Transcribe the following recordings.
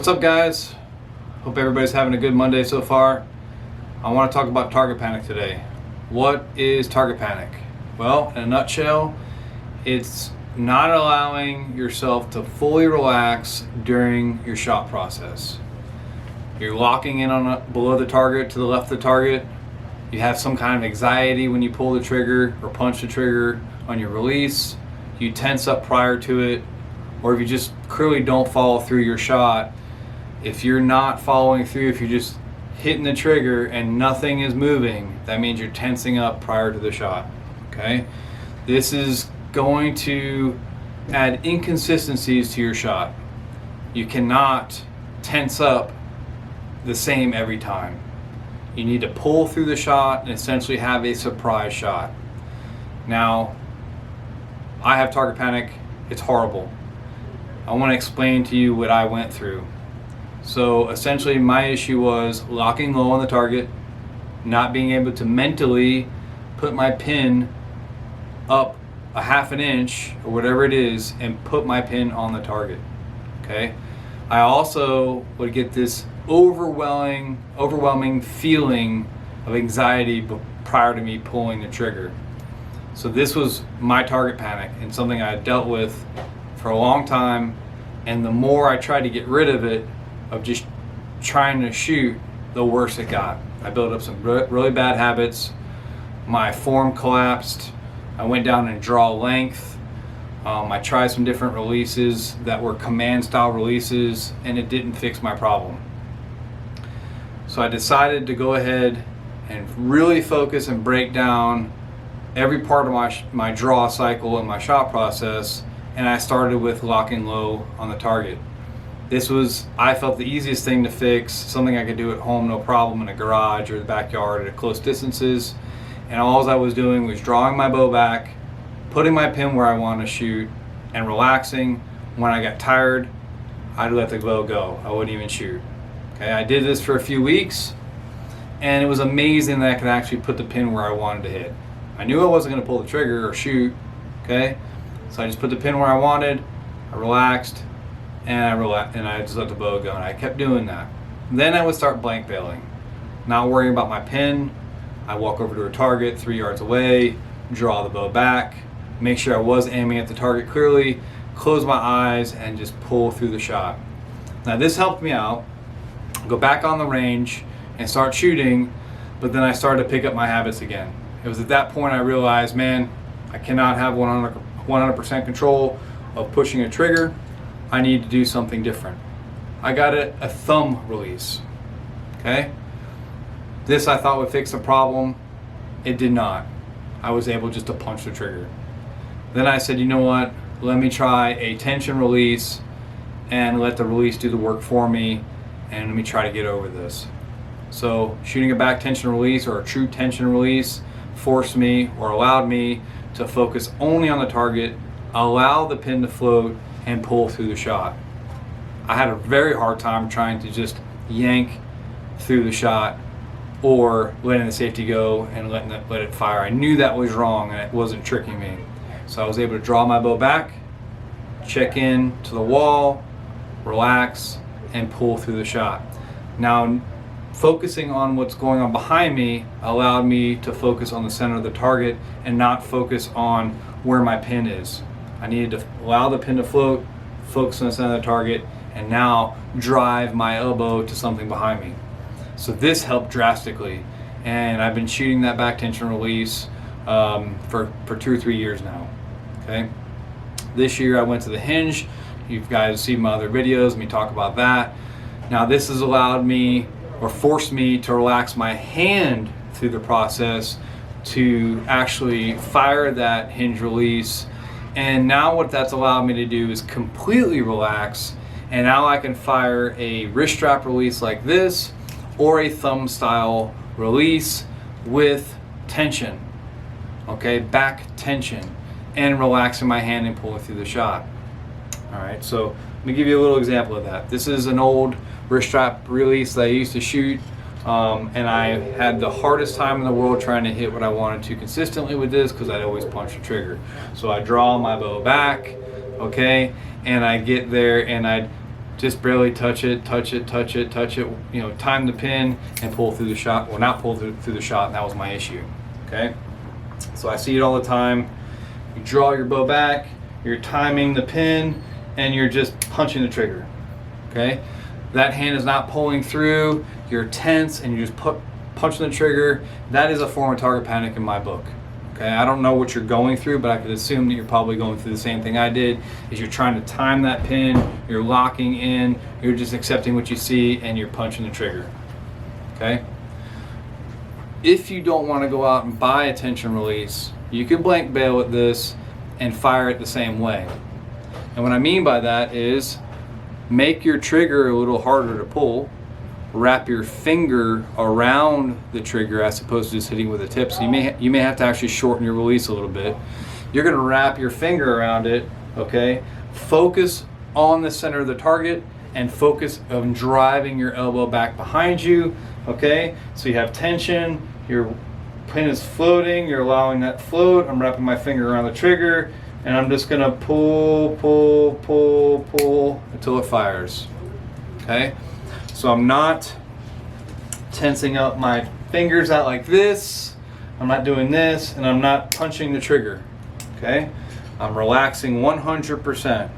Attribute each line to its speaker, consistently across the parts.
Speaker 1: What's up, guys? Hope everybody's having a good Monday so far. I want to talk about target panic today. What is target panic? Well, in a nutshell, it's not allowing yourself to fully relax during your shot process. You're locking in on below the target, to the left of the target. You have some kind of anxiety when you pull the trigger or punch the trigger on your release. You tense up prior to it, or if you just clearly don't follow through your shot. If you're not following through, if you're just hitting the trigger and nothing is moving, that means you're tensing up prior to the shot. Okay? This is going to add inconsistencies to your shot. You cannot tense up the same every time. You need to pull through the shot and essentially have a surprise shot. Now, I have target panic. It's horrible. I want to explain to you what I went through. So essentially my issue was locking low on the target, not being able to mentally put my pin up a half an inch or whatever it is and put my pin on the target. Okay? I also would get this overwhelming feeling of anxiety prior to me pulling the trigger. So this was my target panic and something I had dealt with for a long time, and the more I tried to get rid of it, of just trying to shoot, the worse it got. I built up some really bad habits. My form collapsed. I went down in draw length. I tried some different releases that were command style releases, and it didn't fix my problem. So I decided to go ahead and really focus and break down every part of my draw cycle and my shot process, and I started with locking low on the target. This was, I felt, the easiest thing to fix, something I could do at home, no problem, in a garage or the backyard at close distances. And all I was doing was drawing my bow back, putting my pin where I wanted to shoot, and relaxing. When I got tired, I'd let the bow go. I wouldn't even shoot. Okay, I did this for a few weeks, and it was amazing that I could actually put the pin where I wanted to hit. I knew I wasn't going to pull the trigger or shoot, okay? So I just put the pin where I wanted, I relaxed, and I just let the bow go, and I kept doing that. Then I would start blank bailing, not worrying about my pin. I walk over to a target 3 yards away, draw the bow back, make sure I was aiming at the target clearly, close my eyes, and just pull through the shot. Now this helped me out, go back on the range and start shooting, but then I started to pick up my habits again. It was at that point I realized, man, I cannot have 100% control of pushing a trigger. I need to do something different. I got a thumb release, okay? This I thought would fix the problem. It did not. I was able just to punch the trigger. Then I said, you know what? Let me try a tension release and let the release do the work for me, and let me try to get over this. So shooting a back tension release, or a true tension release, forced me or allowed me to focus only on the target, allow the pin to float, and pull through the shot. I had a very hard time trying to just yank through the shot or letting the safety go and let it fire. I knew that was wrong and it wasn't tricking me. So I was able to draw my bow back, check in to the wall, relax, and pull through the shot. Now, focusing on what's going on behind me allowed me to focus on the center of the target and not focus on where my pin is. I needed to allow the pin to float, focus on the center of the target, and now drive my elbow to something behind me. So this helped drastically, and I've been shooting that back tension release for 2 or 3 years now. Okay. This year I went to the hinge. You guys see my other videos, me talk about that. Now this has allowed me, or forced me, to relax my hand through the process to actually fire that hinge release. And now what that's allowed me to do is completely relax, and now I can fire a wrist strap release like this or a thumb style release with tension, okay, back tension, and relaxing my hand and pulling through the shot. All right, so let me give you a little example of that. This is an old wrist strap release that I used to shoot, and I had the hardest time in the world trying to hit what I wanted to consistently with this because I'd always punch the trigger. So I draw my bow back, okay, and I get there and I'd just barely touch it, touch it, touch it, touch it, you know, time the pin and pull through the shot, or not pull through the shot, and that was my issue, okay? So I see it all the time. You draw your bow back, you're timing the pin, and you're just punching the trigger, okay? That hand is not pulling through, you're tense, and you're just punching the trigger. That is a form of target panic in my book. Okay, I don't know what you're going through, but I could assume that you're probably going through the same thing I did, is you're trying to time that pin, you're locking in, you're just accepting what you see, and you're punching the trigger, okay? If you don't want to go out and buy a tension release, you can blank bail with this and fire it the same way. And what I mean by that is make your trigger a little harder to pull, wrap your finger around the trigger as opposed to just hitting with a tip. So you may have to actually shorten your release a little bit. You're going to wrap your finger around it, okay? Focus on the center of the target and focus on driving your elbow back behind you, okay? So you have tension, your pin is floating, you're allowing that float. I'm wrapping my finger around the trigger, and I'm just going to pull, pull, pull, pull until it fires, okay? So I'm not tensing up my fingers out like this, I'm not doing this, and I'm not punching the trigger, okay? I'm relaxing 100%.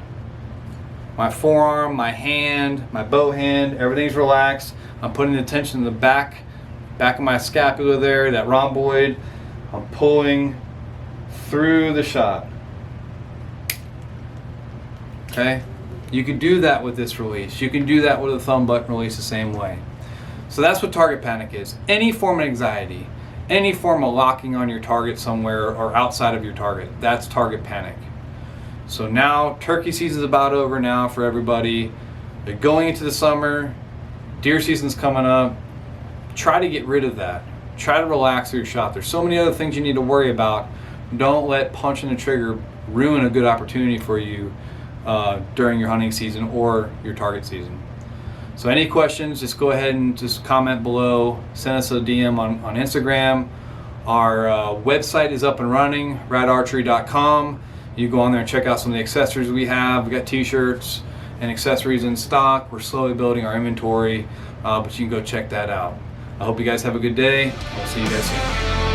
Speaker 1: My forearm, my hand, my bow hand, everything's relaxed. I'm putting the tension in the back of my scapula there, that rhomboid. I'm pulling through the shot, okay? You can do that with this release. You can do that with a thumb button release the same way. So that's what target panic is. Any form of anxiety, any form of locking on your target somewhere or outside of your target, that's target panic. So now turkey season's about over now for everybody. They're going into the summer, deer season's coming up. Try to get rid of that. Try to relax your shot. There's so many other things you need to worry about. Don't let punching the trigger ruin a good opportunity for you during your hunting season or your target season. So any questions, just go ahead and just comment below. Send us a DM on Instagram. Our website is up and running, radarchery.com. You go on there and check out some of the accessories we have. We got t-shirts and accessories in stock. We're slowly building our inventory, but you can go check that out. I hope you guys have a good day. We'll see you guys soon.